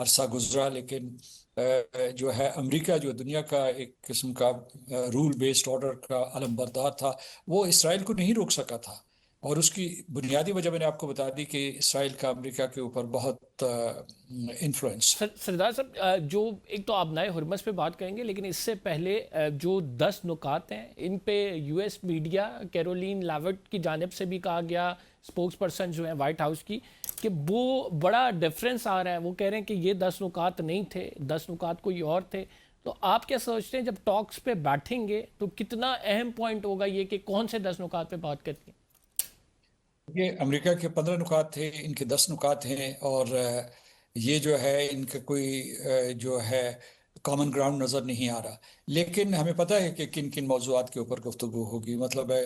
عرصہ گزرا، لیکن جو ہے امریکہ جو دنیا کا ایک قسم کا رول بیسڈ آرڈر کا علم بردار تھا، وہ اسرائیل کو نہیں روک سکا تھا. اور اس کی بنیادی وجہ میں نے آپ کو بتا دی کہ اسرائیل کا امریکہ کے اوپر بہت انفلوئنس. سردار صاحب، جو ایک تو آپ نئے ہرمز پہ بات کریں گے، لیکن اس سے پہلے جو 10 نکات ہیں ان پہ یو ایس میڈیا کیرولین لیوٹ کی جانب سے بھی کہا گیا، سپوکس پرسن جو ہیں وائٹ ہاؤس کی، کہ وہ بڑا ڈیفرنس آ رہا ہے. وہ کہہ رہے ہیں کہ یہ 10 نکات نہیں تھے، 10 نکات کوئی اور تھے. تو آپ کیا سوچتے ہیں جب ٹاکس پہ بیٹھیں گے تو کتنا اہم پوائنٹ ہوگا یہ کہ کون سے 10 نکات پہ بات کرتی ہیں؟ یہ امریکہ کے 15 نکات تھے، ان کے 10 نکات ہیں، اور یہ جو ہے ان کا کوئی جو ہے کامن گراؤنڈ نظر نہیں آ رہا. لیکن ہمیں پتہ ہے کہ کن کن موضوعات کے اوپر گفتگو ہوگی. مطلب ہے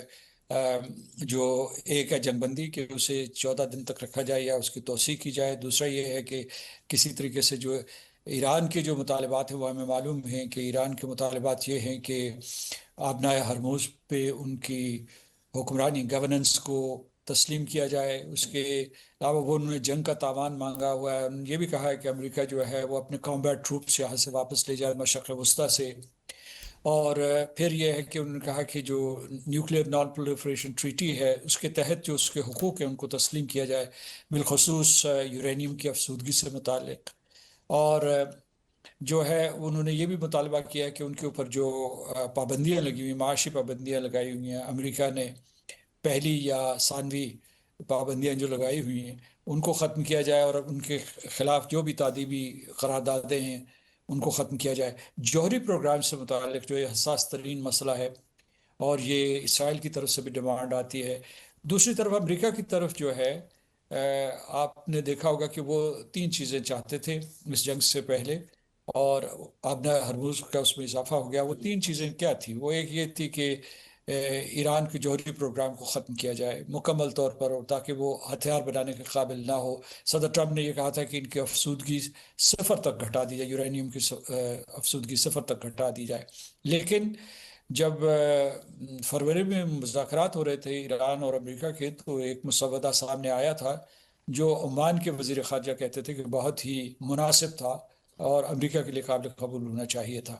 جو ایک ہے جنگ بندی، کہ اسے 14 دن تک رکھا جائے یا اس کی توسیع کی جائے. دوسرا یہ ہے کہ کسی طریقے سے جو ایران کے جو مطالبات ہیں وہ ہمیں معلوم ہیں کہ ایران کے مطالبات یہ ہیں کہ آبنائے ہرموز پہ ان کی حکمرانی گورننس کو تسلیم کیا جائے. اس کے علاوہ وہ انہوں نے جنگ کا تاوان مانگا ہوا ہے. انہوں نے یہ بھی کہا ہے کہ امریکہ جو ہے وہ اپنے کامبیٹ ٹروپس یہاں سے واپس لے جائے مشرق وسطیٰ سے. اور پھر یہ ہے کہ انہوں نے کہا کہ جو نیوکلیئر نان پرولیفریشن ٹریٹی ہے اس کے تحت جو اس کے حقوق ہیں ان کو تسلیم کیا جائے، بالخصوص یورینیم کی افزودگی سے متعلق. اور جو ہے انہوں نے یہ بھی مطالبہ کیا ہے کہ ان کے اوپر جو پابندیاں لگی ہوئی، معاشی پابندیاں لگائی ہوئی ہیں امریکہ نے، پہلی یا ثانوی پابندیاں جو لگائی ہوئی ہیں ان کو ختم کیا جائے، اور ان کے خلاف جو بھی تادیبی قراردادیں ہیں ان کو ختم کیا جائے. جوہری پروگرام سے متعلق جو یہ حساس ترین مسئلہ ہے، اور یہ اسرائیل کی طرف سے بھی ڈیمانڈ آتی ہے. دوسری طرف امریکہ کی طرف جو ہے آپ نے دیکھا ہوگا کہ وہ 3 چیزیں چاہتے تھے اس جنگ سے پہلے، اور آبنہ ہرموز کا اس میں اضافہ ہو گیا. وہ 3 چیزیں کیا تھی؟ وہ ایک یہ تھی کہ ایران کے جوہری پروگرام کو ختم کیا جائے مکمل طور پر، تاکہ وہ ہتھیار بنانے کے قابل نہ ہو. صدر ٹرمپ نے یہ کہا تھا کہ ان کی افزودگی 0 تک گھٹا دی جائے، یورینیم کی افزودگی 0 تک گھٹا دی جائے. لیکن جب فروری میں مذاکرات ہو رہے تھے ایران اور امریکہ کے، تو ایک مسودہ سامنے آیا تھا جو عمان کے وزیر خارجہ کہتے تھے کہ بہت ہی مناسب تھا اور امریکہ کے لیے قابل قبول ہونا چاہیے تھا.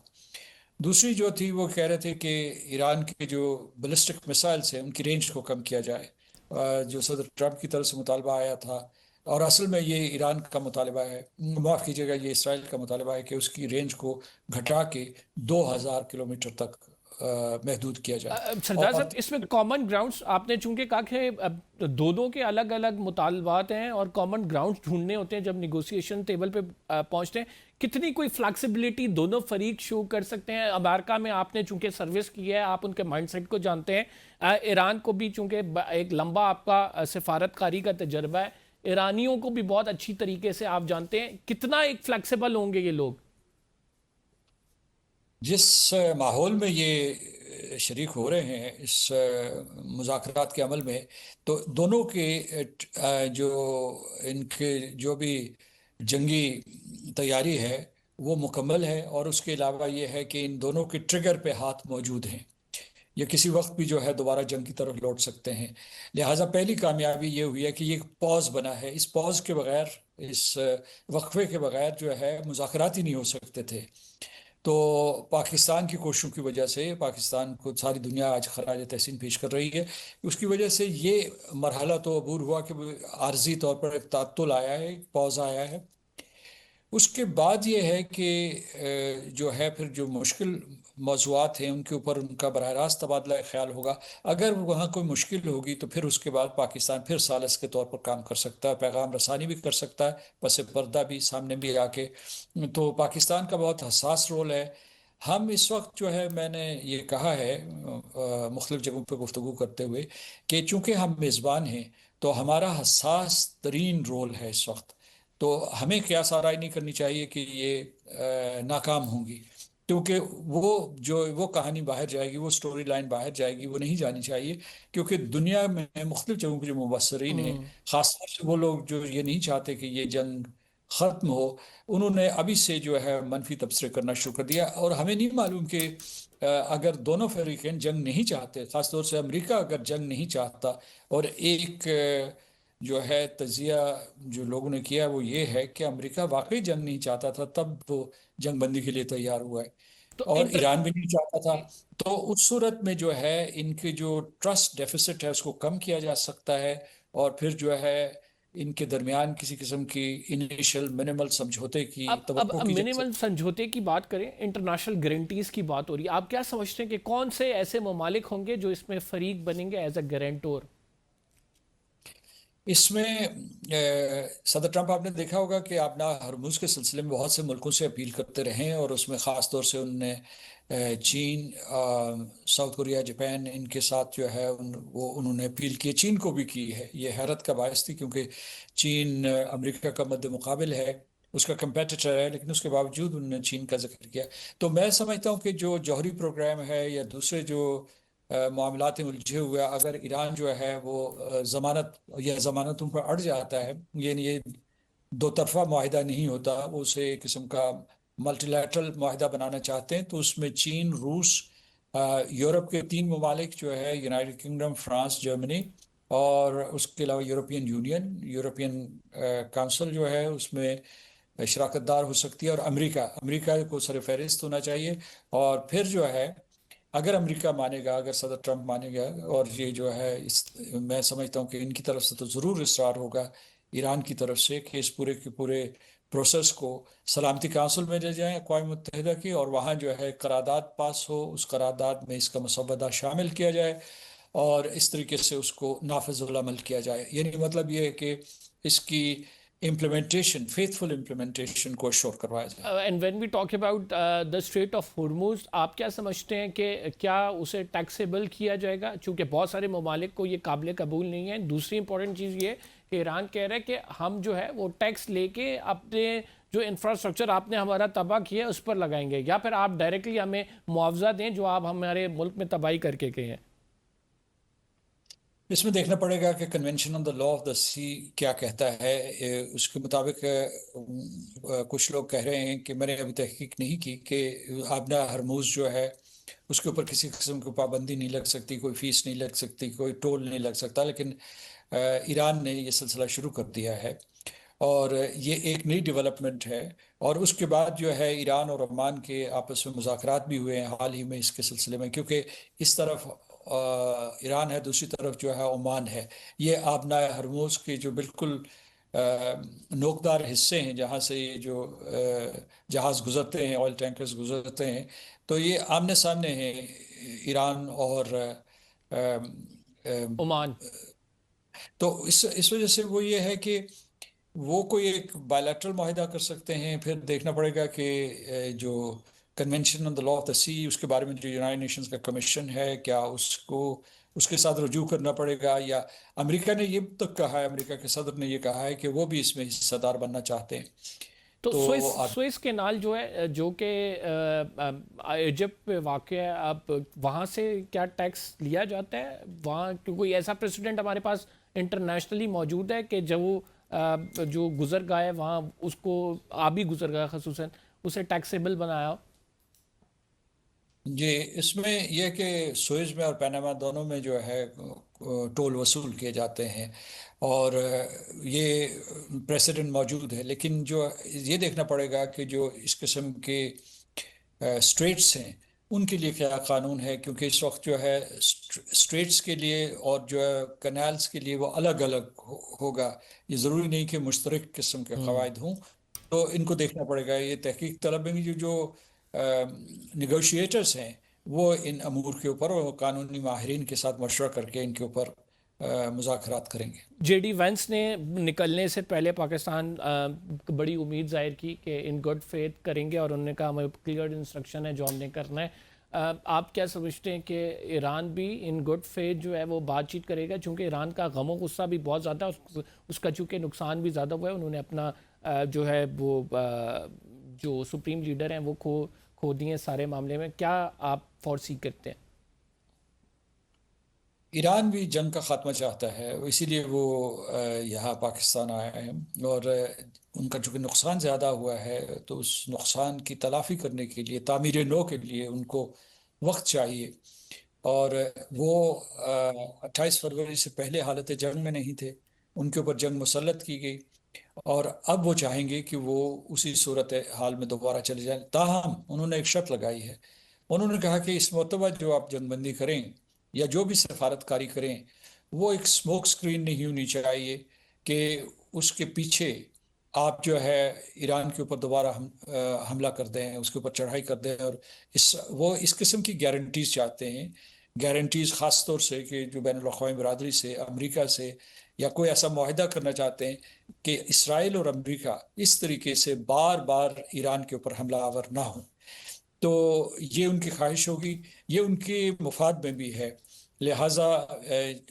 دوسری جو تھی وہ کہہ رہے تھے کہ ایران کے جو بیلسٹک میسائلز ہیں ان کی رینج کو کم کیا جائے، جو صدر ٹرمپ کی طرف سے مطالبہ آیا تھا. اور اصل میں یہ ایران کا مطالبہ ہے، معاف کیجیے گا، یہ اسرائیل کا مطالبہ ہے کہ اس کی رینج کو گھٹا کے 2000 کلومیٹر تک محدود کیا جائے. سردار اور صاحب، اس میں کامن گراؤنڈز آپ نے چونکہ کہا کہ دونوں کے الگ الگ مطالبات ہیں اور کامن گراؤنڈز ڈھونڈنے ہوتے ہیں جب نیگوسیشن ٹیبل پہ پہنچتے ہیں، کتنی کوئی فلیکسیبلٹی دونوں فریق شو کر سکتے ہیں؟ امریکہ میں آپ نے چونکہ سروس کی ہے، آپ ان کے مائنڈ سیٹ کو جانتے ہیں. ایران کو بھی چونکہ ایک لمبا آپ کا سفارت کاری کا تجربہ ہے، ایرانیوں کو بھی بہت اچھی طریقے سے آپ جانتے ہیں. کتنا ایک فلیکسیبل ہوں گے یہ لوگ؟ جس ماحول میں یہ شریک ہو رہے ہیں اس مذاکرات کے عمل میں، تو دونوں کے جو ان کے جو بھی جنگی تیاری ہے وہ مکمل ہے. اور اس کے علاوہ یہ ہے کہ ان دونوں کے ٹریگر پہ ہاتھ موجود ہیں، یہ کسی وقت بھی جو ہے دوبارہ جنگ کی طرف لوٹ سکتے ہیں. لہٰذا پہلی کامیابی یہ ہوئی ہے کہ یہ پاز بنا ہے. اس پاز کے بغیر، اس وقفے کے بغیر جو ہے مذاکرات ہی نہیں ہو سکتے تھے. تو پاکستان کی کوششوں کی وجہ سے، پاکستان کو ساری دنیا آج خراج تحسین پیش کر رہی ہے، اس کی وجہ سے یہ مرحلہ تو عبور ہوا کہ عارضی طور پر ایک تعطل آیا ہے، ایک پاز آیا ہے. اس کے بعد یہ ہے کہ جو ہے پھر جو مشکل موضوعات ہیں ان کے اوپر ان کا براہ راست تبادلہ خیال ہوگا. اگر وہاں کوئی مشکل ہوگی تو پھر اس کے بعد پاکستان پھر ثالث کے طور پر کام کر سکتا ہے، پیغام رسانی بھی کر سکتا ہے، پس پردہ بھی سامنے بھی آ کے. تو پاکستان کا بہت حساس رول ہے. ہم اس وقت جو ہے، میں نے یہ کہا ہے مختلف جگہوں پہ گفتگو کرتے ہوئے، کہ چونکہ ہم میزبان ہیں تو ہمارا حساس ترین رول ہے اس وقت. تو ہمیں قیاس آرائی نہیں کرنی چاہیے کہ یہ ناکام ہوں گی، کیونکہ وہ کہانی باہر جائے گی، وہ سٹوری لائن باہر جائے گی، وہ نہیں جانی چاہیے. کیونکہ دنیا میں مختلف جگہوں کے جو مبصرین ہیں، خاص طور سے وہ لوگ جو یہ نہیں چاہتے کہ یہ جنگ ختم ہو، انہوں نے ابھی سے جو ہے منفی تبصرے کرنا شروع کر دیا. اور ہمیں نہیں معلوم کہ اگر دونوں فریقین جنگ نہیں چاہتے، خاص طور سے امریکہ اگر جنگ نہیں چاہتا اور ایک جو ہے تجزیہ جو لوگوں نے کیا وہ یہ ہے کہ امریکہ واقعی جنگ نہیں چاہتا تھا، تب وہ جنگ بندی کے لیے تیار ہوا ہے، تو اور ایران بھی نہیں چاہتا تھا۔ تو اس صورت میں جو ہے ان کے جو ٹرسٹ ڈیفیسٹ ہے اس کو کم کیا جا سکتا ہے، اور پھر جو ہے ان کے درمیان کسی قسم کی انیشل منیمل سمجھوتے کی توقع اب کی جا منیمل سکتی سمجھوتے کی بات کریں، انٹرنیشنل گارنٹیز کی بات ہو رہی ہے، آپ کیا سمجھتے ہیں کہ کون سے ایسے ممالک ہوں گے جو اس میں فریق بنیں گے ایز اے گارنٹور؟ ہے۔ اس میں صدر ٹرمپ، آپ نے دیکھا ہوگا کہ اپنا ہرموز کے سلسلے میں بہت سے ملکوں سے اپیل کرتے رہے ہیں، اور اس میں خاص طور سے انہوں نے چین، ساؤتھ کوریا، جاپان، ان کے ساتھ جو ہے وہ انہوں نے اپیل کی، چین کو بھی کی ہے۔ یہ حیرت کا باعث تھی کیونکہ چین امریکہ کا مد مقابل ہے، اس کا کمپیٹیٹر ہے، لیکن اس کے باوجود انہوں نے چین کا ذکر کیا۔ تو میں سمجھتا ہوں کہ جو جوہری پروگرام ہے یا دوسرے جو معاملات میں الجھے ہوئے، اگر ایران جو ہے وہ ضمانت یا ضمانتوں پر اڑ جاتا ہے، یہ دو طرفہ معاہدہ نہیں ہوتا، وہ اسے ایک قسم کا ملٹی لیٹرل معاہدہ بنانا چاہتے ہیں، تو اس میں چین، روس، یورپ کے 3 ممالک جو ہے یونائٹڈ کنگڈم، فرانس، جرمنی، اور اس کے علاوہ یورپین یونین، یورپین کونسل جو ہے اس میں شراکت دار ہو سکتی ہے، اور امریکہ کو سر فہرست ہونا چاہیے۔ اور پھر جو ہے اگر امریکہ مانے گا، اگر صدر ٹرمپ مانے گا، اور یہ جو ہے میں سمجھتا ہوں کہ ان کی طرف سے تو ضرور اصرار ہوگا ایران کی طرف سے کہ اس پورے کے پورے پروسیس کو سلامتی کونسل میں لے جائیں اقوام متحدہ کی، اور وہاں جو ہے قرارداد پاس ہو، اس قرارداد میں اس کا مسودہ شامل کیا جائے، اور اس طریقے سے اس کو نافذ العمل کیا جائے۔ یعنی مطلب یہ ہے کہ اس کی امپلیمنٹیشن، فیتھفل امپلیمنٹیشن کو شور کروایا جائے۔ And when we talk about the strait of Hormuz, آپ کیا سمجھتے ہیں کہ کیا اسے ٹیکسیبل کیا جائے گا؟ چونکہ بہت سارے ممالک کو یہ قابل قبول نہیں ہے۔ دوسری امپورٹنٹ چیز یہ کہ ایران کہہ رہا ہے کہ ہم جو ہے وہ ٹیکس لے کے اپنے جو انفراسٹرکچر آپ نے ہمارا تباہ کیا ہے اس پر لگائیں گے، یا پھر آپ ڈائریکٹلی ہمیں معاوضہ دیں جو آپ ہمارے ملک میں تباہی کر کے گئے ہیں۔ اس میں دیکھنا پڑے گا کہ convention on the law of the سی کیا کہتا ہے۔ اس کے مطابق کچھ لوگ کہہ رہے ہیں کہ میں نے ابھی تحقیق نہیں کی کہ آبنا ہرموز جو ہے اس کے اوپر کسی قسم کی پابندی نہیں لگ سکتی، کوئی فیس نہیں لگ سکتی، کوئی ٹول نہیں لگ سکتا، لیکن ایران نے یہ سلسلہ شروع کر دیا ہے، اور یہ ایک نئی ڈیولپمنٹ ہے۔ اور اس کے بعد جو ہے ایران اور عمان کے آپس میں مذاکرات بھی ہوئے ہیں حال ہی میں اس کے سلسلے میں، کیونکہ اس طرف ایران ہے، دوسری طرف جو ہے عمان ہے۔ یہ آبنائے ہرموز کے جو بالکل نوکدار حصے ہیں جہاں سے یہ جو جہاز گزرتے ہیں، آئل ٹینکرز گزرتے ہیں، تو یہ آمنے سامنے ہیں ایران اور عمان تو اس وجہ سے وہ یہ ہے کہ وہ کوئی ایک بائیلیٹرل معاہدہ کر سکتے ہیں۔ پھر دیکھنا پڑے گا کہ جو convention on the law of the سی، اس کے بارے میں جو یونائٹڈ نیشنز کا کمیشن ہے، کیا اس کو اس کے ساتھ رجوع کرنا پڑے گا، یا امریکہ نے یہ تک کہا ہے، امریکہ کے صدر نے یہ کہا ہے کہ وہ بھی اس میں حصہ دار بننا چاہتے ہیں۔ تو تو سوئس کینال جو ہے، جو کہ ایجپٹ پہ واقع ہے، اب وہاں سے کیا ٹیکس لیا جاتا ہے؟ وہاں کوئی ایسا پریسیڈنٹ ہمارے پاس انٹرنیشنلی موجود ہے کہ جو گزر گیا ہے وہاں، اس کو آبی گزر گیا خصوصاً، اسے ٹیکسیبل بنایا ہو؟ جی، اس میں یہ کہ سوئز میں اور پیناما دونوں میں جو ہے ٹول وصول کیے جاتے ہیں، اور یہ پریسیڈنٹ موجود ہے، لیکن جو یہ دیکھنا پڑے گا کہ جو اس قسم کے اسٹریٹس ہیں ان کے لیے کیا قانون ہے، کیونکہ اس وقت جو ہے اسٹریٹس کے لیے اور جو ہے کنالز کے لیے وہ الگ الگ ہوگا، یہ ضروری نہیں کہ مشترک قسم کے قواعد ہوں۔ تو ان کو دیکھنا پڑے گا، یہ تحقیق طلب میں جو نیگوشیٹرز ہیں وہ ان امور کے اوپر اور قانونی ماہرین کے ساتھ مشورہ کر کے ان کے اوپر مذاکرات کریں گے۔ جے ڈی وینس نے نکلنے سے پہلے پاکستان بڑی امید ظاہر کی کہ ان گڈ فیتھ کریں گے، اور انہوں نے کہا ہمیں کلیئر انسٹرکشن ہے جو ہم نے کرنا ہے۔ آپ کیا سمجھتے ہیں کہ ایران بھی ان گڈ فیتھ جو ہے وہ بات چیت کرے گا؟ چونکہ ایران کا غم و غصہ بھی بہت زیادہ ہے، اس کا چونکہ نقصان بھی زیادہ ہوا ہے، انہوں نے اپنا جو ہے وہ جو سپریم لیڈر ہیں وہ کھو دیے سارے معاملے میں۔ کیا آپ فورسی کرتے ہیں؟ ایران بھی جنگ کا خاتمہ چاہتا ہے، اسی لیے وہ یہاں پاکستان آئے ہیں، اور ان کا چونکہ نقصان زیادہ ہوا ہے تو اس نقصان کی تلافی کرنے کے لیے، تعمیر نو کے لیے ان کو وقت چاہیے، اور وہ 28 فروری سے پہلے حالت جنگ میں نہیں تھے، ان کے اوپر جنگ مسلط کی گئی، اور اب وہ چاہیں گے کہ وہ اسی صورت حال میں دوبارہ چلے جائیں۔ تاہم انہوں نے ایک شرط لگائی ہے، انہوں نے کہا کہ اس مرتبہ جو آپ جنگ بندی کریں یا جو بھی سفارت کاری کریں، وہ ایک سموک سکرین نہیں ہونی چاہیے کہ اس کے پیچھے آپ جو ہے ایران کے اوپر دوبارہ حملہ کر دیں، اس کے اوپر چڑھائی کر دیں، اور وہ اس قسم کی گارنٹیز چاہتے ہیں، گارنٹیز خاص طور سے کہ جو بین الاقوامی برادری سے، امریکہ سے، یا کوئی ایسا معاہدہ کرنا چاہتے ہیں کہ اسرائیل اور امریکہ اس طریقے سے بار بار ایران کے اوپر حملہ آور نہ ہوں۔ تو یہ ان کی خواہش ہوگی، یہ ان کے مفاد میں بھی ہے، لہٰذا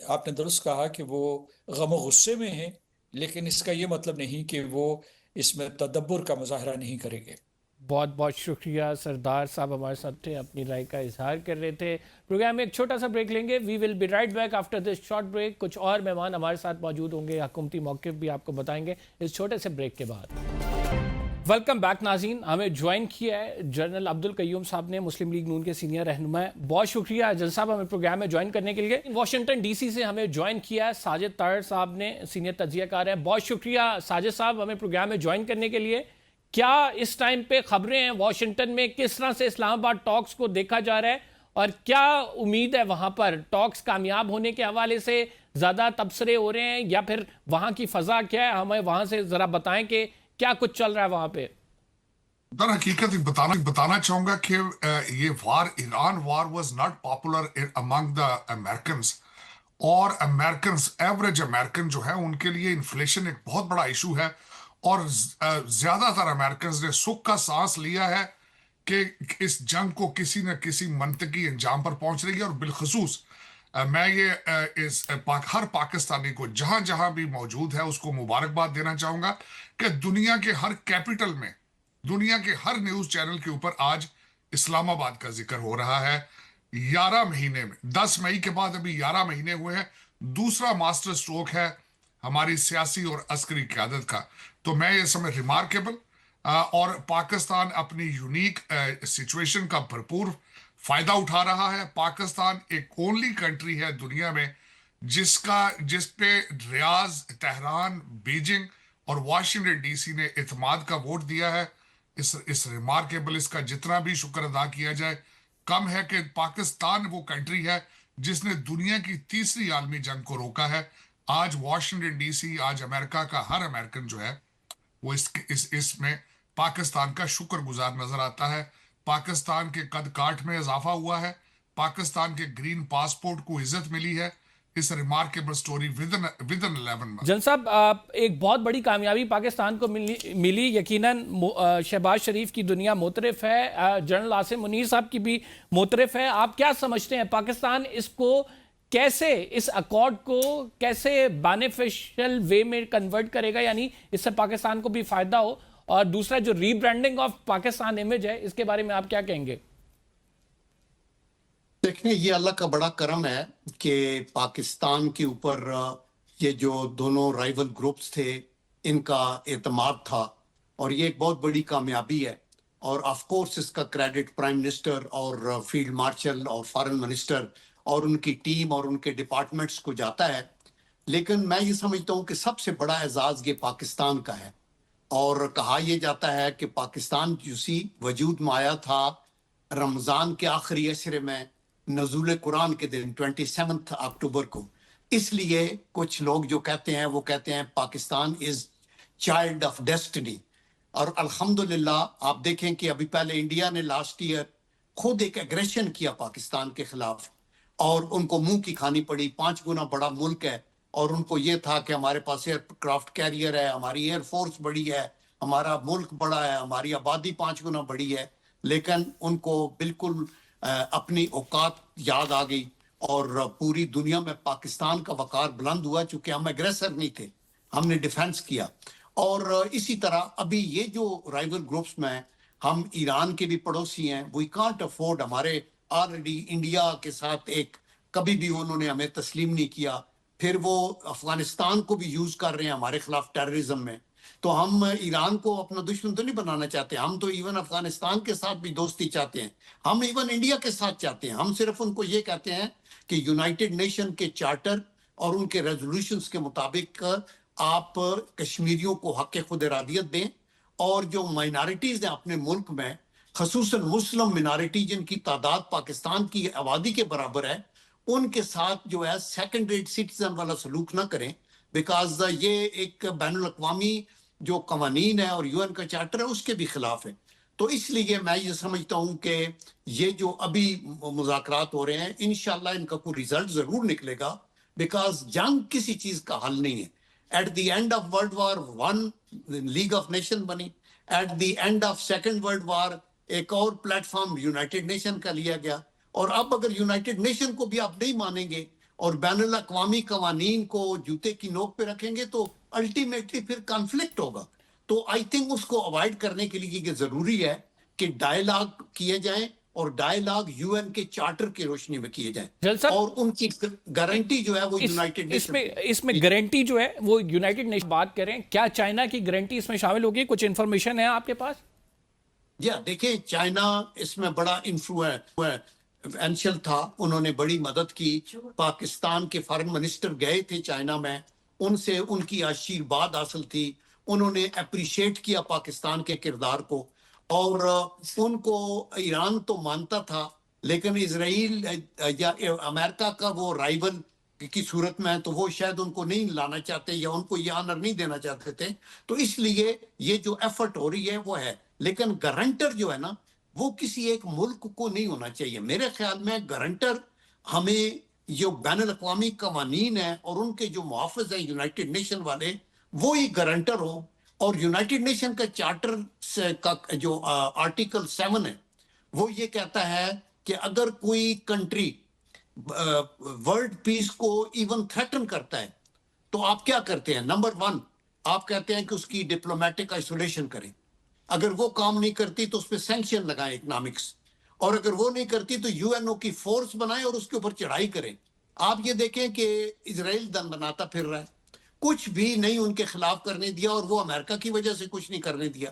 آپ نے درست کہا کہ وہ غم و غصے میں ہیں، لیکن اس کا یہ مطلب نہیں کہ وہ اس میں تدبر کا مظاہرہ نہیں کریں گے۔ بہت بہت شکریہ سردار صاحب، ہمارے ساتھ تھے، اپنی رائے کا اظہار کر رہے تھے۔ پروگرام میں ایک چھوٹا سا بریک لیں گے، we will be right back after this short break. کچھ اور مہمان ہمارے ساتھ موجود ہوں گے، حکومتی موقف بھی آپ کو بتائیں گے اس چھوٹے سے بریک کے بعد۔ ویلکم بیک ناظرین، ہمیں جوائن کیا ہے جنرل عبدالقیوم صاحب نے، مسلم لیگ نون کے سینئر رہنما ہیں۔ بہت شکریہ جنرل صاحب ہمیں پروگرام میں جوائن کرنے کے لیے۔ واشنگٹن ڈی سی سے ہمیں جوائن کیا ہے ساجد طاہر صاحب نے، سینئر تجزیہ کار ہیں۔ بہت شکریہ ساجد صاحب ہمیں پروگرام میں جوائن کرنے کے لیے۔ کیا اس ٹائم پہ خبریں ہیں واشنگٹن میں، کس طرح سے اسلام آباد ٹاکس کو دیکھا جا رہا ہے، اور کیا امید ہے وہاں پر ٹاکس کامیاب ہونے کے حوالے سے؟ زیادہ تبصرے ہو رہے ہیں یا پھر وہاں کی فضا کیا ہے؟ ہمیں وہاں سے ذرا بتائیں کہ کیا کچھ چل رہا ہے وہاں پہ۔ در حقیقت بتانا چاہوں گا کہ یہ Iran war was not popular among the Americans, اور ایوریج امریکن جو ہے ان کے لیے انفلیشن ایک بہت بڑا ایشو ہے، اور زیادہ تر امریکنز نے سکھ کا سانس لیا ہے کہ اس جنگ کو کسی نہ کسی منطقی انجام پر پہنچ رہی ہے۔ اور بالخصوص میں یہ ہر پاکستانی کو جہاں جہاں بھی موجود ہے اس کو مبارکباد دینا چاہوں گا کہ دنیا کے ہر کیپٹل میں، دنیا کے ہر نیوز چینل کے اوپر آج اسلام آباد کا ذکر ہو رہا ہے۔ 11 مہینے میں 10 مئی کے بعد ابھی 11 مہینے ہوئے ہیں، دوسرا ماسٹر سٹروک ہے ہماری سیاسی اور عسکری قیادت کا۔ تو میں یہ سمجھ ریمارکیبل، اور پاکستان اپنی یونیک سچویشن کا بھرپور فائدہ اٹھا رہا ہے۔ پاکستان ایک اونلی کنٹری ہے دنیا میں جس پہ ریاض، تہران، بیجنگ اور واشنگٹن ڈی سی نے اعتماد کا ووٹ دیا ہے۔ اس ریمارکیبل، اس کا جتنا بھی شکر ادا کیا جائے کم ہے کہ پاکستان وہ کنٹری ہے جس نے دنیا کی تیسری عالمی جنگ کو روکا ہے۔ آج واشنگٹن ڈی سی، آج امریکہ کا ہر امریکن جو ہے وہ اس میں پاکستان کا شکر گزار نظر آتا ہے۔ پاکستان کے قد کاٹ میں اضافہ ہوا ہے، پاکستان کے گرین پاسپورٹ کو عزت ملی ہے، اس ریمارکیبل سٹوری ودن 11 میں۔ جن صاحب، ایک بہت بڑی کامیابی پاکستان کو ملی، یقیناً شہباز شریف کی دنیا معترف ہے، جنرل عاصم منیر صاحب کی بھی معترف ہے۔ آپ کیا سمجھتے ہیں پاکستان اس کو کیسے، اس اکارڈ کو کیسے بینیفیشل وے میں کنورٹ کرے گا، یعنی اس سے پاکستان کو بھی فائدہ ہو؟ اور دوسرا جو ری برانڈنگ آف پاکستان امیج ہے، اس کے بارے میں آپ کیا کہیں گے؟ دیکھیں، یہ اللہ کا بڑا کرم ہے کہ پاکستان کے اوپر یہ جو دونوں رائیول گروپس تھے ان کا اعتماد تھا، اور یہ ایک بہت بڑی کامیابی ہے۔ اور آف کورس اس کا کریڈٹ پرائم منسٹر اور فیلڈ مارشل اور فارن منسٹر اور ان کی ٹیم اور ان کے ڈپارٹمنٹس کو جاتا ہے، لیکن میں یہ سمجھتا ہوں کہ سب سے بڑا اعزاز یہ پاکستان کا ہے۔ اور کہا یہ جاتا ہے کہ پاکستان وجود میں آیا تھا رمضان کے آخری عشرے میں، نزول قرآن کے دن 27 اکتوبر کو۔ اس لیے کچھ لوگ جو کہتے ہیں وہ کہتے ہیں Pakistan is child of destiny. اور الحمدللہ آپ دیکھیں کہ ابھی پہلے انڈیا نے لاسٹ ایئر خود ایک ایگریشن کیا پاکستان کے خلاف، اور ان کو منہ کی کھانی پڑی۔ 5 گنا بڑا ملک ہے، اور ان کو یہ تھا کہ ہمارے پاس ایئر کرافٹ کیریئر ہے، ہماری ایئر فورس بڑی ہے، ہمارا ملک بڑا ہے، ہماری آبادی 5 گنا بڑی ہے، لیکن ان کو بالکل اپنی اوقات یاد آ گئی، اور پوری دنیا میں پاکستان کا وقار بلند ہوا، چونکہ ہم ایگریسر نہیں تھے، ہم نے ڈیفنس کیا۔ اور اسی طرح ابھی یہ جو رائیول گروپس میں ہم ایران کے بھی پڑوسی ہیں، وی کانٹ افورڈ، ہمارے آلریڈی انڈیا کے ساتھ ایک کبھی بھی انہوں نے ہمیں تسلیم نہیں کیا، پھر وہ افغانستان کو بھی یوز کر رہے ہیں ہمارے خلاف ٹیررزم میں۔ تو ہم ایران کو اپنا دشمن تو نہیں بنانا چاہتے، ہم تو ایون افغانستان کے ساتھ بھی دوستی چاہتے ہیں، ہم ایون انڈیا کے ساتھ چاہتے ہیں۔ ہم صرف ان کو یہ کہتے ہیں کہ یونائٹڈ نیشن کے چارٹر اور ان کے ریزولوشنز کے مطابق آپ کشمیریوں کو حق خود ارادیت دیں، اور جو مائنارٹیز ہیں اپنے ملک میں، خصوصاً مسلم منارٹی جن کی تعداد پاکستان کی آبادی کے برابر ہے، ان کے ساتھ جو ہے سیکنڈ ریٹ سٹیزن والا سلوک نہ کریں، بیکاز یہ ایک بین الاقوامی جو قوانین ہے اور یو این کا چارٹر ہے اس کے بھی خلاف ہے۔ تو اس لیے میں یہ سمجھتا ہوں کہ یہ جو ابھی مذاکرات ہو رہے ہیں انشاءاللہ ان کا کوئی ریزلٹ ضرور نکلے گا، بیکاز جنگ کسی چیز کا حل نہیں ہے۔ At the end of world war one league of nation بنی، at the end of second world war ایک اور پلیٹ فارم یونائٹڈ نیشن کا لیا گیا، اور اب اگر یونائٹڈ نیشن کو بھی آپ نہیں مانیں گے اور بین الاقوامی قوانین کو جوتے کی نوک پہ رکھیں گے تو الٹیمیٹلی پھر کانفلکٹ ہوگا۔ تو آئی تھنک اس کو اوائڈ کرنے کے لیے یہ ضروری ہے کہ ڈائیلاگ کیے جائیں، اور ڈائیلاگ یو این کے چارٹر کی روشنی میں کیے جائیں، جل صاحب، اور ان کی گارنٹی جو ہے وہ یونائٹڈ نیشن اس میں گارنٹی جو ہے وہ یونائٹڈ نیشن بات کریں، کیا چائنا کی گارنٹی اس میں شامل ہوگی؟ کچھ انفارمیشن ہے آپ کے پاس؟ دیکھیں چائنا اس میں بڑا انفلوئنشل تھا، انہوں نے بڑی مدد کی، پاکستان کے فارن منسٹر گئے تھے چائنا میں، ان سے ان کی آشیرواد حاصل تھی، انہوں نے اپریشیٹ کیا پاکستان کے کردار کو، اور ان کو ایران تو مانتا تھا، لیکن اسرائیل یا امریکہ کا وہ رائیول کی صورت میں تو وہ شاید ان کو نہیں لانا چاہتے یا ان کو یہ آنر نہیں دینا چاہتے تھے، تو اس لیے یہ جو ایفرٹ ہو رہی ہے وہ ہے، لیکن گارنٹر جو ہے نا وہ کسی ایک ملک کو نہیں ہونا چاہیے۔ میرے خیال میں گارنٹر ہمیں جو بین الاقوامی قوانین ہیں اور ان کے جو محافظ ہیں یونائٹڈ نیشن والے، وہی گارنٹر ہوں، اور یونائٹڈ نیشن کا چارٹر کا جو آرٹیکل 7 ہے وہ یہ کہتا ہے کہ اگر کوئی کنٹری ورلڈ پیس کو ایون تھریٹن کرتا ہے تو آپ کیا کرتے ہیں؟ نمبر 1 آپ کہتے ہیں کہ اس کی ڈپلومیٹک آئسولیشن کریں، اگر وہ کام نہیں کرتی تو اس پہ سینکشن لگائیں اکنامکس، اور اگر وہ نہیں کرتی تو یو این او کی فورس بنائیں اور اس کے اوپر چڑھائی کریں۔ آپ یہ دیکھیں کہ اسرائیل دن بناتا پھر رہا ہے، کچھ بھی نہیں ان کے خلاف کرنے دیا، اور وہ امریکہ کی وجہ سے کچھ نہیں کرنے دیا،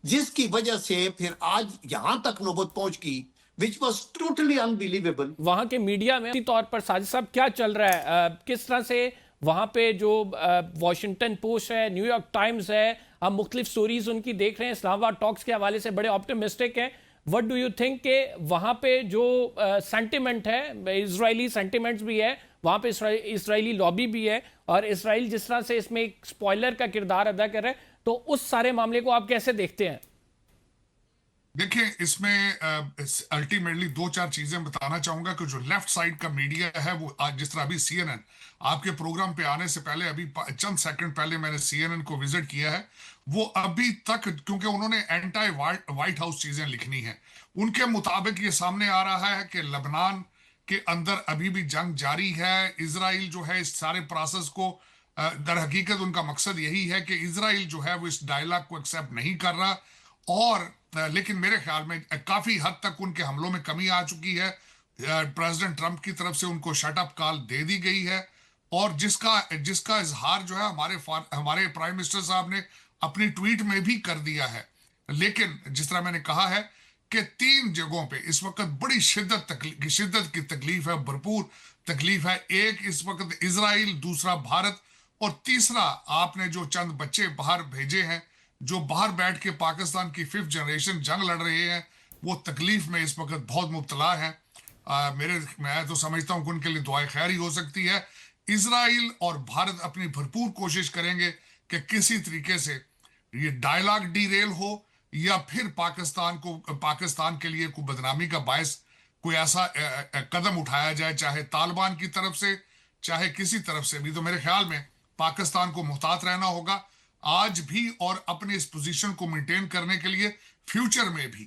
جس کی وجہ سے پھر آج یہاں تک نوبت پہنچ گئی which was totally unbelievable۔ وہاں کے میڈیا میں طور پر ساجد صاحب کیا چل رہا ہے؟ کس طرح سے وہاں پہ جو واشنگٹن پوسٹ ہے، نیو یارک ٹائمز ہے، ہم مختلف سٹوریز ان کی دیکھ رہے ہیں، اسلام آباد ٹاکس کے حوالے سے بڑے آپٹمسٹک ہیں۔ وٹ ڈو یو تھنک کہ وہاں پہ جو سینٹیمنٹ ہے، اسرائیلی سینٹیمنٹس بھی ہے، وہاں پہ اسرائیلی لابی بھی ہے، اور اسرائیل جس طرح سے اس میں ایک سپوائلر کا کردار ادا کر رہا ہے، تو اس سارے معاملے کو آپ کیسے دیکھتے ہیں؟ دیکھیں اس میں الٹیمیٹلی 2-4 چیزیں بتانا چاہوں گا کہ جو لیفٹ سائیڈ کا میڈیا ہے وہ آج جس طرح ابھی سی این این آپ کے پروگرام پہ آنے سے پہلے ابھی چند سیکنڈ پہلے میں نے سی این این کو وزٹ کیا ہے، وہ ابھی تک کیونکہ انہوں نے اینٹائی وائٹ ہاؤس چیزیں لکھنی ہیں، ان کے مطابق یہ سامنے آ رہا ہے کہ لبنان کے اندر ابھی بھی جنگ جاری ہے، اسرائیل جو ہے اس سارے پروسیس کو در حقیقت ان کا مقصد یہی ہے کہ اسرائیل جو ہے وہ اس ڈائلاگ کو ایکسیپٹ نہیں کر رہا، اور لیکن میرے خیال میں کافی حد تک ان کے حملوں میں کمی آ چکی ہے، پریزیڈنٹ ٹرمپ کی طرف سے ان کو شٹ اپ کال دے دی گئی ہے، اور جس کا اظہار جو ہے ہمارے پرائم منسٹر صاحب نے اپنی ٹویٹ میں بھی کر دیا ہے۔ لیکن جس طرح میں نے کہا ہے کہ 3 جگہوں پہ اس وقت بڑی شدت کی تکلیف ہے، بھرپور تکلیف ہے، ایک اس وقت اسرائیل، دوسرا بھارت، اور تیسرا آپ نے جو چند بچے باہر بھیجے ہیں جو باہر بیٹھ کے پاکستان کی 5th جنریشن جنگ لڑ رہے ہیں، وہ تکلیف میں اس وقت بہت مبتلا ہیں۔ میں تو سمجھتا ہوں کہ ان کے لیے دعائے خیر ہی ہو سکتی ہے۔ اسرائیل اور بھارت اپنی بھرپور کوشش کریں گے کہ کسی طریقے سے یہ ڈائلاگ ڈی ریل ہو، یا پھر پاکستان کے لیے کوئی بدنامی کا باعث کوئی ایسا قدم اٹھایا جائے، چاہے طالبان کی طرف سے چاہے کسی طرف سے بھی۔ تو میرے خیال میں پاکستان کو محتاط رہنا ہوگا آج بھی، اور اپنے اس پوزیشن کو مینٹین کرنے کے لیے فیوچر میں بھی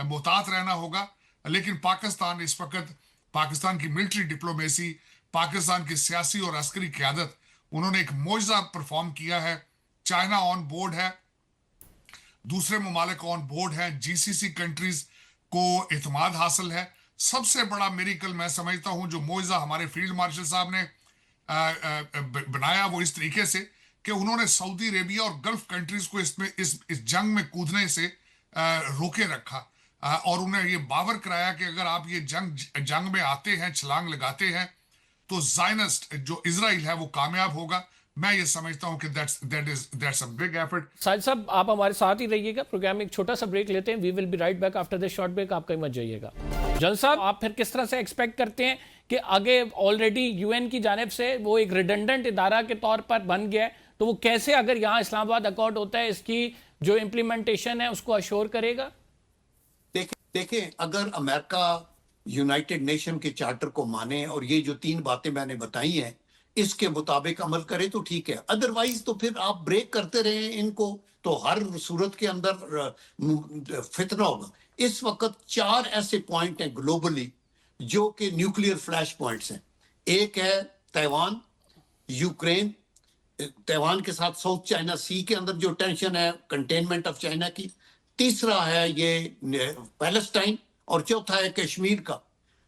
محتاط رہنا ہوگا۔ لیکن پاکستان اس وقت، پاکستان کی ملٹری ڈپلومیسی، پاکستان کی سیاسی اور عسکری قیادت، انہوں نے ایک معجزہ پرفارم کیا ہے۔ چائنا آن بورڈ ہے، دوسرے ممالک آن بورڈ ہیں، جی سی سی کنٹریز کو اعتماد حاصل ہے۔ سب سے بڑا میریکل میں سمجھتا ہوں جو معجزہ ہمارے فیلڈ مارشل صاحب نے بنایا وہ اس طریقے سے کہ انہوں نے سعودی عربیہ اور گلف کنٹریز کو اس جنگ میں کودنے سے روکے رکھا، اور انہیں یہ باور کرایا کہ اگر آپ یہ جنگ میں آتے ہیں، چھلانگ لگاتے ہیں، تو زائنسٹ جو اسرائیل ہے وہ کامیاب ہوگا. میں یہ سمجھتا ہوں کہ that's a big effort. Sajid صاحب آپ ہمارے ساتھ ہی رہیے گا، پروگرام میں ایک چھوٹا سا بریک لیتے ہیں. We will be right back after this short break. آپ کہیں مت جائیے گا. جنرل صاحب آپ پھر کس طرح سے ایکسپیکٹ کرتے ہیں کہ آگے آلریڈی یو این کی جانب سے وہ ایک ریڈنڈنٹ ادارہ کے طور پر بن گیا ہے، تو وہ کیسے اگر یہاں اسلام آباد اکارڈ ہوتا ہے اس کی جو امپلیمنٹیشن ہے اس کو اشور کرے گا؟ دیکھیں اگر امریکہ یونائٹڈ نیشن کے چارٹر کو مانے اور یہ جو 3 باتیں میں نے بتائی ہیں اس کے مطابق عمل کرے تو ٹھیک ہے، ادروائز تو پھر آپ بریک کرتے رہیں ان کو تو ہر صورت کے اندر فتنہ ہوگا. اس وقت 4 ایسے پوائنٹ ہیں گلوبلی جو کہ نیوکلیئر فلیش پوائنٹس ہیں. ایک ہے تیوان، یوکرین، تیوان کے ساتھ ساؤتھ چائنا سی کے اندر جو ٹینشن ہے کنٹینمنٹ آف چائنا کی. تیسرا ہے یہ پیلسٹائن، اور چوتھا ہے کشمیر کا.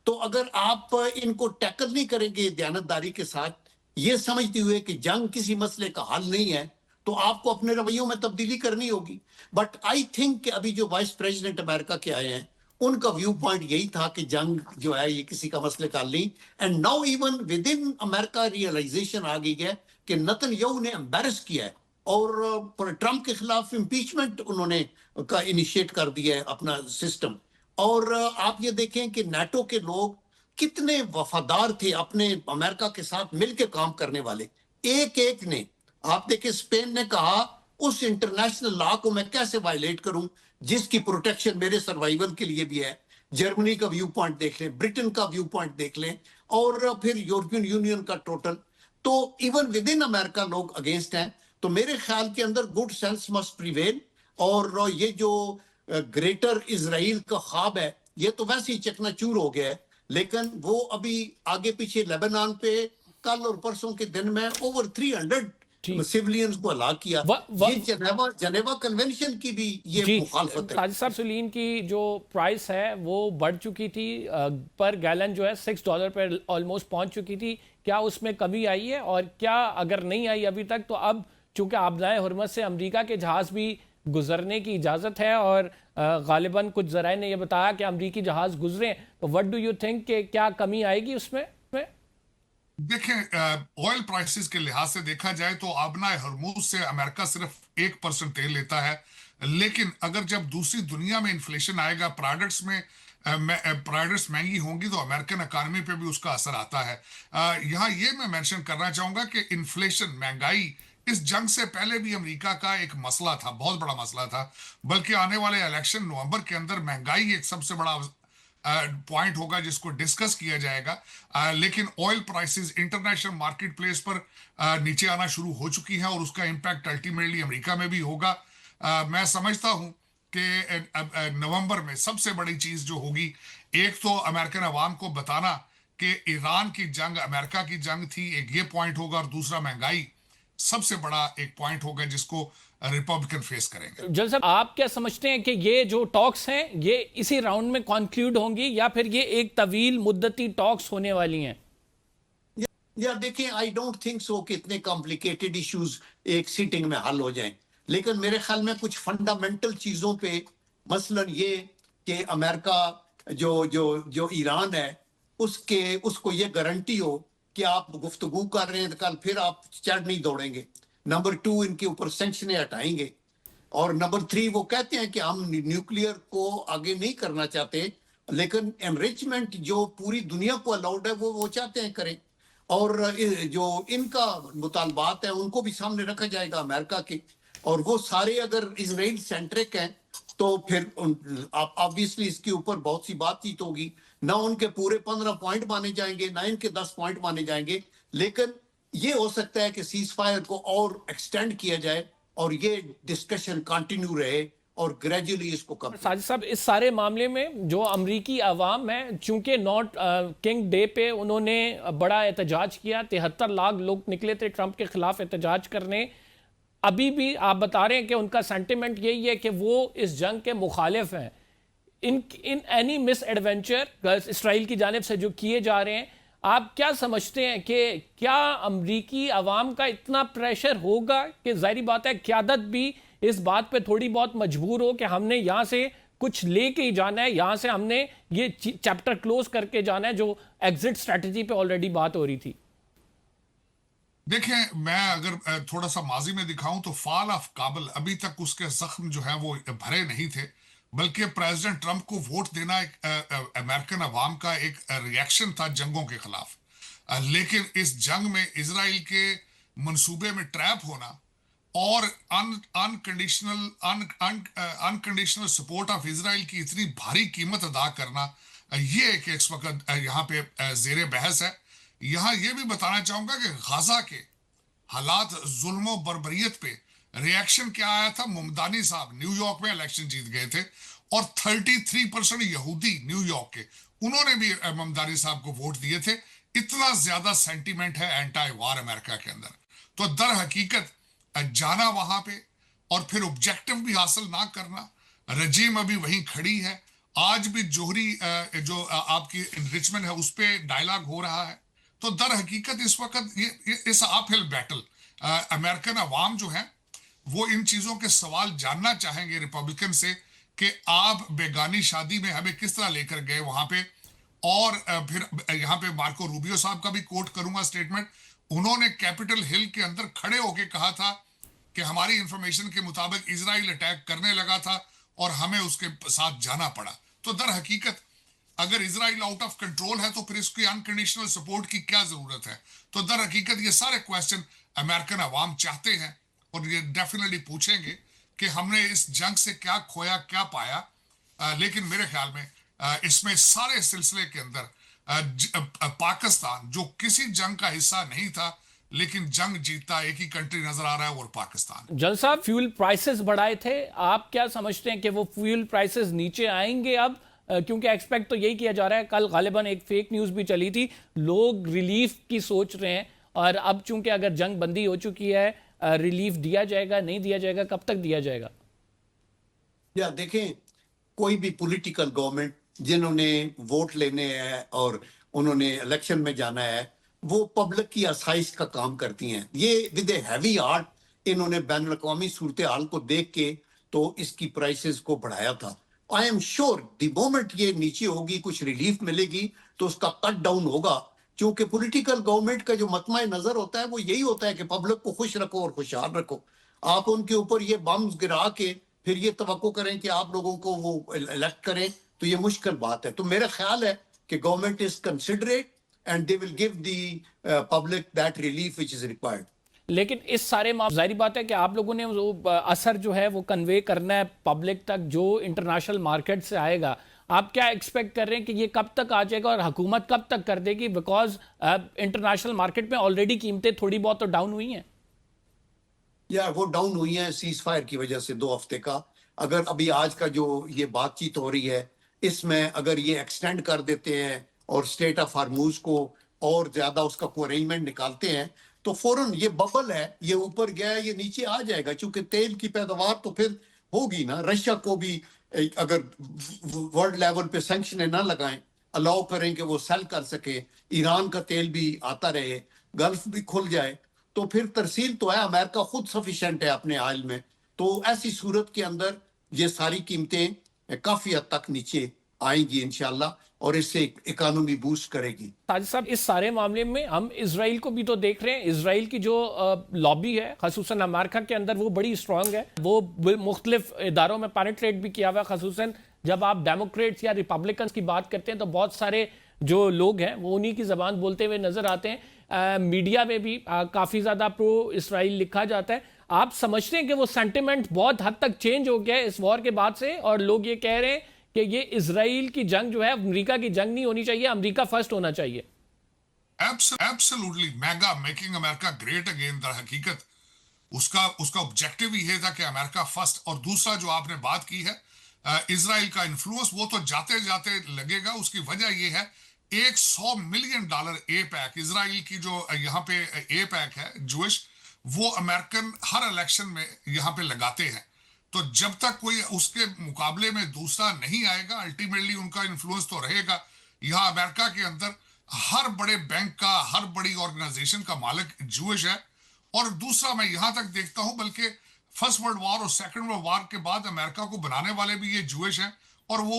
تو اگر آپ ان کو ٹیکل نہیں کریں گے دیانتداری کے ساتھ یہ سمجھتے ہوئے کہ جنگ کسی مسئلے کا حل نہیں ہے تو آپ کو اپنے رویوں میں تبدیلی کرنی ہوگی. بٹ آئی تھنک کہ ابھی جو وائس پریزیڈنٹ امریکہ کے آئے ہیں ان کا ویو پوائنٹ یہی تھا کہ جنگ جو ہے یہ کسی کا مسئلے کا حل نہیں. And now even with in America realization آ گئی ہے کہ نتن یاہو نے امبیرس کیا ہے اور ٹرمپ کے خلاف امپیچمنٹ انہوں نے کا انیشیٹ کر دیا ہے اپنا سسٹم. اور آپ یہ دیکھیں کہ نیٹو کے لوگ کتنے وفادار تھے اپنے امریکہ کے ساتھ مل کے کام کرنے والے. ایک نے آپ دیکھیں اسپین نے کہا اس انٹرنیشنل لا کو میں کیسے وائلیٹ کروں جس کی پروٹیکشن میرے سروائیول کے لیے بھی ہے. جرمنی کا ویو پوائنٹ دیکھ لیں، برٹن کا ویو پوائنٹ دیکھ لیں، اور پھر یورپین یونین کا ٹوٹل. تو ایون ود ان امریکہ لوگ اگینسٹ ہیں. تو میرے خیال کے another good sense must prevail. اور یہ جو گریٹر اسرائیل کا خواب ہے یہ تو ویسے ہی چکنا چور ہو گیا ہے، لیکن وہ ابھی آگے پیچھے لیبنان پہ کل اور پرسوں کے دن میں اوور 300 سیولینز کو ہلاک کیا. یہ جنیوا کنونشن کی بھی یہ مخالفت ہے. ساجد صاحب سلین کی جو پرائس ہے وہ بڑھ چکی تھی، پر گیلن جو ہے $6 پر آلموسٹ پہنچ چکی تھی. کیا اس میں کمی آئی ہے؟ اور کیا اگر نہیں آئی ابھی تک تو اب چونکہ آبدائے حرمت سے امریکہ کے جہاز بھی گزرنے کی اجازت ہے اور غالباً کچھ ذرائع نے یہ بتایا کہ امریکی جہاز گزرے، تو وٹ ڈو یو تھنک کہ کیا کمی آئے گی اس میں؟ دیکھیں آئل پرائسز کے لحاظ سے دیکھا جائے تو آبنائے ہرموز سے امریکہ صرف 1% تیل لیتا ہے، لیکن اگر جب دوسری دنیا میں انفلیشن آئے گا، پروڈکٹس مہنگی ہوں گی تو امریکن اکانومی پہ بھی اس کا اثر آتا ہے. یہاں یہ میں مینشن کرنا چاہوں گا کہ انفلیشن، مہنگائی اس جنگ سے پہلے بھی امریکہ کا ایک مسئلہ تھا، بہت بڑا مسئلہ تھا. بلکہ آنے والے الیکشن نومبر کے اندر مہنگائی ایک سب سے بڑا پوائنٹ ہوگا جس کو ڈسکس کیا جائے گا. لیکن oil prices international market place پر نیچے آنا شروع ہو چکی ہیں اور اس کا امپیکٹ الٹیمیٹلی امریکہ میں بھی ہوگا. میں سمجھتا ہوں کہ نومبر میں سب سے بڑی چیز جو ہوگی، ایک تو امریکن عوام کو بتانا کہ ایران کی جنگ امریکہ کی جنگ تھی، ایک یہ پوائنٹ ہوگا، اور دوسرا مہنگائی سب سے بڑا ایک پوائنٹ ہوگا جس کو ریپبلکن فیس کریں گے. جل صاحب آپ کیا سمجھتے ہیں کہ یہ جو ٹاکس ہیں یہ اسی راؤنڈ میں کنکلیوڈ ہوں گی یا پھر یہ ایک طویل مدتی ٹاکس ہونے والی ہیں؟ یا دیکھیں آئی ڈونٹ تھنک سو کہ اتنے کمپلیکیٹڈ ایشوز ایک سیٹنگ میں حل ہو جائیں، لیکن میرے خیال میں کچھ فنڈامنٹل چیزوں پہ، مثلا یہ کہ امریکہ جو ایران ہے اس کو یہ گارنٹی ہو کہ آپ گفتگو کر رہے ہیں تو کل پھر آپ چڑھ نہیں دوڑیں گے. نمبر 2 ان کے اوپر سینکشنیں ہٹائیں گے. اور نمبر 3 وہ کہتے ہیں کہ ہم نیوکلیئر کو آگے نہیں کرنا چاہتے، لیکن انریچمنٹ جو پوری دنیا کو الاؤڈ ہے وہ چاہتے ہیں کریں. اور جو ان کا مطالبات ہیں ان کو بھی سامنے رکھا جائے گا امریکہ کے، اور وہ سارے اگر اسرائیل سینٹرک ہیں تو پھر آبویسلی اس کے اوپر بہت سی بات چیت ہوگی. نہ ان کے پورے 15 پوائنٹ مانے جائیں گے، نہ ان کے 10 پوائنٹ مانے جائیں گے، لیکن یہ ہو سکتا ہے کہ سیز فائر کو اور ایکسٹینڈ کیا جائے اور یہ ڈسکشن کنٹینیو رہے اور گریجولی اس کو کم. ساجد صاحب اس سارے معاملے میں جو امریکی عوام ہے، چونکہ ناٹ کنگ ڈے پہ انہوں نے بڑا احتجاج کیا، 73 لاکھ لوگ نکلے تھے ٹرمپ کے خلاف احتجاج کرنے. ابھی بھی آپ بتا رہے ہیں کہ ان کا سینٹیمنٹ یہی ہے کہ وہ اس جنگ کے مخالف ہیں. ان اینی مس ایڈونچر اسرائیل کی جانب سے جو کیے جا رہے ہیں، آپ کیا سمجھتے ہیں کہ کیا امریکی عوام کا اتنا پریشر ہوگا کہ ظاہری بات ہے قیادت بھی اس بات پہ تھوڑی بہت مجبور ہو کہ ہم نے یہاں سے کچھ لے کے ہی جانا ہے, یہاں سے ہم نے یہ چیپٹر کلوز کر کے جانا ہے, جو ایگزٹ اسٹریٹجی پہ آلریڈی بات ہو رہی تھی؟ دیکھیں, میں اگر تھوڑا سا ماضی میں دکھاؤں تو فال آف کابل ابھی تک اس کے زخم جو ہیں وہ بھرے نہیں تھے, بلکہ پریزیڈنٹ ٹرمپ کو ووٹ دینا ایک امریکن عوام کا ایک ریاکشن تھا جنگوں کے خلاف. لیکن اس جنگ میں اسرائیل کے منصوبے میں ٹریپ ہونا اور انکنڈیشنل سپورٹ آف اسرائیل کی اتنی بھاری قیمت ادا کرنا, یہ ایک اس وقت یہاں پہ زیر بحث ہے. یہاں یہ بھی بتانا چاہوں گا کہ غزہ کے حالات, ظلم و بربریت پہ ریاکشن کیا آیا تھا. ممدانی صاحب نیو یارک میں الیکشن جیت گئے تھے, اور 33% یہودی نیو یارک کے, انہوں نے بھی ممدانی صاحب کو ووٹ دیے تھے. اتنا زیادہ سینٹیمنٹ ہے اینٹائی وار امریکہ کے اندر. تو در حقیقت جانا وہاں پہ اور پھر آبجیکٹو بھی حاصل نہ کرنا, رجیم ابھی وہیں کھڑی ہے. آج بھی جوہری جو آپ کی انریچمنٹ ہے اس پہ ڈائلاگ ہو رہا ہے. تو در حقیقت اس وقت اس اپ ہل بیٹل, امریکن عوام جو ہیں وہ ان چیزوں کے سوال جاننا چاہیں گے ریپبلکن سے کہ آپ بیگانی شادی میں ہمیں کس طرح لے کر گئے وہاں پہ. اور پھر یہاں پہ مارکو روبیو صاحب کا بھی کوٹ کروں گا سٹیٹمنٹ, انہوں نے کیپٹل ہل کے اندر کھڑے ہو کے کہا تھا کہ ہماری انفارمیشن کے مطابق اسرائیل اٹیک کرنے لگا تھا اور ہمیں اس کے ساتھ جانا پڑا. تو در حقیقت اگر اسرائیل آؤٹ آف کنٹرول ہے تو پھر اس کی انکنڈیشنل سپورٹ کی کیا ضرورت ہے. تو در حقیقت یہ سارے کویسچن امریکن عوام چاہتے ہیں اور یہ ڈیفینیٹلی پوچھیں گے کہ ہم نے اس جنگ سے کیا کھویا, کیا پایا. لیکن میرے خیال میں اس میں سارے سلسلے کے اندر پاکستان جو کسی جنگ کا حصہ نہیں تھا لیکن جنگ جیتا ایک ہی کنٹری نظر آ رہا ہے, اور پاکستان. جل صاحب, فیول پرائسز بڑھائے تھے, آپ کیا سمجھتے ہیں کہ وہ فیول پرائسز نیچے آئیں گے اب؟ کیونکہ ایکسپیکٹ تو یہی کیا جا رہا ہے. کل غالباً ایک فیک نیوز بھی چلی تھی, لوگ ریلیف کی سوچ رہے ہیں, اور اب چونکہ اگر جنگ بندی ہو چکی ہے, ریلیف دیا جائے گا, نہیں دیا جائے گا, کب تک دیا جائے گا؟ یا دیکھیں, کوئی بھی پولیٹیکل گورنمنٹ جنہوں نے ووٹ لینے ہیں اور انہوں نے الیکشن میں جانا ہے, وہ پبلک کی آسائش کا کام کرتی ہیں. یہ ود اے ہیوی ہارٹ انہوں نے بین الاقوامی صورتحال کو دیکھ کے تو اس کی پرائسز کو بڑھایا تھا. I am sure the moment یہ نیچے ہوگی, کچھ ریلیف ملے گی تو اس کا کٹ ڈاؤن ہوگا. کیونکہ پولیٹیکل گورنمنٹ کا جو مطمع نظر ہوتا ہے وہ یہی ہوتا ہے کہ پبلک کو خوش رکھو اور خوشحال رکھو. آپ ان کے اوپر یہ بمز گرا کے پھر یہ توقع کریں کہ آپ لوگوں کو وہ الیکٹ کریں تو یہ مشکل بات ہے. تو میرا خیال ہے کہ government is considerate and they will give the public that relief which is required. لیکن اس سارے ظاہری بات ہے کہ آپ لوگوں نے اثر جو ہے وہ کنوے کرنا ہے پبلک تک, جو انٹرنیشنل مارکیٹ سے آئے گا. آپ کیا ایکسپیکٹ کر رہے ہیں کہ یہ کب تک آ جائے گا اور حکومت کب تک کر دے گی؟ بیکاز انٹرنیشنل مارکیٹ میں آلریڈی قیمتیں تھوڑی بہت تو ڈاؤن ہوئی ہیں. یا وہ ڈاؤن ہوئی ہیں سیز فائر کی وجہ سے 2 ہفتے کا. اگر ابھی آج کا جو یہ بات چیت ہو رہی ہے اس میں اگر یہ ایکسٹینڈ کر دیتے ہیں اور اسٹیٹ آف ہارموز کو اور زیادہ اس کا کوئی ارینجمنٹ نکالتے ہیں تو فوراً یہ ببل ہے, یہ اوپر گیا ہے, یہ نیچے آ جائے گا. چونکہ تیل کی پیداوار تو پھر ہوگی نا. رشیا کو بھی اگر ورلڈ لیول پہ سینکشنیں نہ لگائیں, الاؤ کریں کہ وہ سیل کر سکے, ایران کا تیل بھی آتا رہے, گلف بھی کھل جائے, تو پھر ترسیل تو ہے. امریکہ خود سفیشینٹ ہے اپنے آئل میں. تو ایسی صورت کے اندر یہ ساری قیمتیں کافی حد تک نیچے آئیں گی انشاءاللہ, اور اس سے اکانومی بوسٹ کرے گی. ساجد صاحب, اس سارے معاملے میں ہم اسرائیل کو بھی تو دیکھ رہے ہیں. اسرائیل کی جو لابی ہے خصوصاً امریکہ کے اندر وہ بڑی اسٹرانگ ہے, وہ مختلف اداروں میں پینیٹریٹ بھی کیا ہوا ہے. خصوصاً جب آپ ڈیموکریٹس یا ریپبلکنس کی بات کرتے ہیں تو بہت سارے جو لوگ ہیں وہ انہی کی زبان بولتے ہوئے نظر آتے ہیں. میڈیا میں بھی کافی زیادہ پرو اسرائیل لکھا جاتا ہے. آپ سمجھتے ہیں کہ وہ سینٹیمنٹ بہت حد تک چینج ہو گیا ہے اس وار کے بعد سے, اور لوگ یہ کہہ رہے ہیں کہ یہ اسرائیل کی جنگ جو ہے امریکہ کی جنگ نہیں ہونی چاہیے, امریکہ فرسٹ ہونا چاہیے؟ ایبسولوٹلی میگا میکنگ امریکہ گریٹ اگین. در حقیقت اس کا آبجیکٹو ہی یہ تھا کہ امریکہ فرسٹ. اور دوسرا جو آپ نے بات کی ہے اسرائیل کا انفلوئنس, وہ تو جاتے جاتے لگے گا. اس کی وجہ یہ ہے $100 ملین اے پیک, اسرائیل کی جو یہاں پہ اے پیک ہے جوش, وہ امریکن ہر الیکشن میں یہاں پہ لگاتے ہیں. تو جب تک کوئی اس کے مقابلے میں دوسرا نہیں آئے گا, الٹیمیٹلی ان کا انفلوئنس تو رہے گا. یہاں امریکہ کے اندر ہر بڑے بینک کا, ہر بڑی آرگنائزیشن کا مالک جوش ہے. اور دوسرا میں یہاں تک دیکھتا ہوں بلکہ فرسٹ ورلڈ وار اور سیکنڈ ورلڈ وار کے بعد امریکہ کو بنانے والے بھی یہ جوش ہیں, اور وہ